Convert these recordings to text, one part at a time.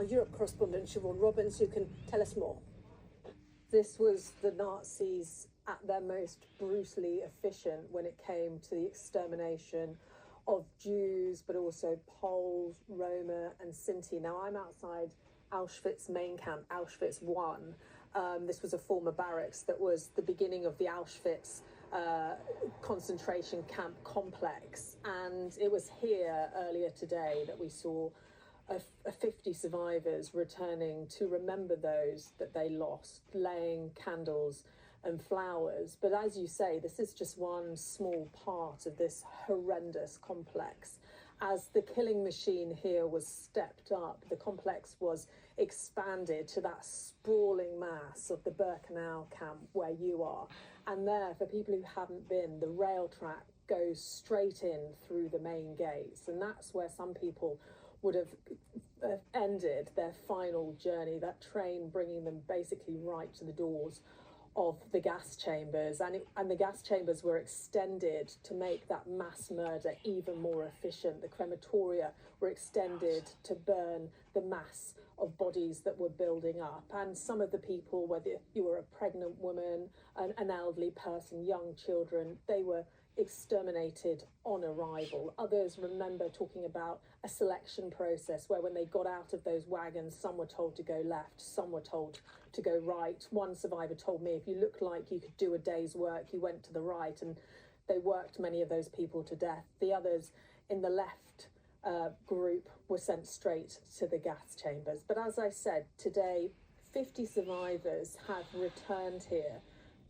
Europe correspondent Siobhan Robbins, who can tell us more. This was the Nazis at their most brutally efficient when it came to the extermination of Jews, but also Poles, Roma and Sinti. Now, I'm outside Auschwitz main camp, Auschwitz 1. This was a former barracks that was the beginning of the Auschwitz concentration camp complex. And it was here earlier today that we saw 50 survivors returning to remember those that they lost, laying candles and flowers. But as you say, this is just one small part of this horrendous complex. As the killing machine here was stepped up, the complex was expanded to that sprawling mass of the Birkenau camp where you are. And there, for people who haven't been, the rail track goes straight in through the main gates. And that's where some people would have ended their final journey, that train bringing them basically right to the doors of the gas chambers. And the gas chambers were extended to make that mass murder even more efficient. The crematoria were extended to burn the mass of bodies that were building up. And some of the people, whether you were a pregnant woman, an elderly person, young children, they were exterminated on arrival. Others remember talking about a selection process where when they got out of those wagons, some were told to go left, some were told to go right. One survivor told me if you looked like you could do a day's work, you went to the right, and they worked many of those people to death. The others in the left group were sent straight to the gas chambers. But as I said, today 50 survivors have returned here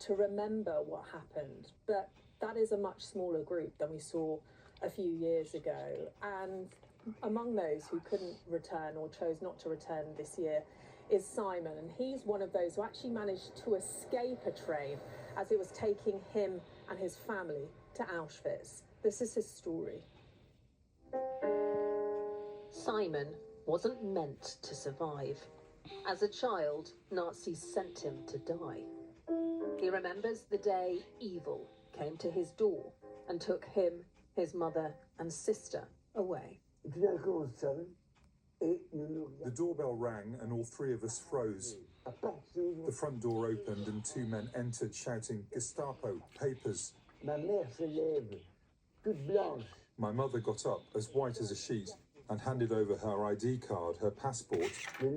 to remember what happened. But that is a much smaller group than we saw a few years ago. And among those who couldn't return or chose not to return this year is Simon. And he's one of those who actually managed to escape a train as it was taking him and his family to Auschwitz. This is his story. Simon wasn't meant to survive. As a child, Nazis sent him to die. He remembers the day evil came to his door and took him, his mother and sister away. The doorbell rang and all three of us froze. The front door opened and two men entered shouting, "Gestapo, papers." My mother got up, as white as a sheet, and handed over her ID card, her passport. The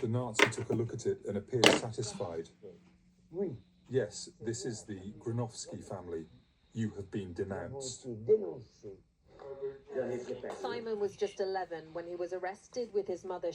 Nazi took a look at it and appeared satisfied. Yes, this is the Granovsky family. You have been denounced. Simon was just 11 when he was arrested with his mother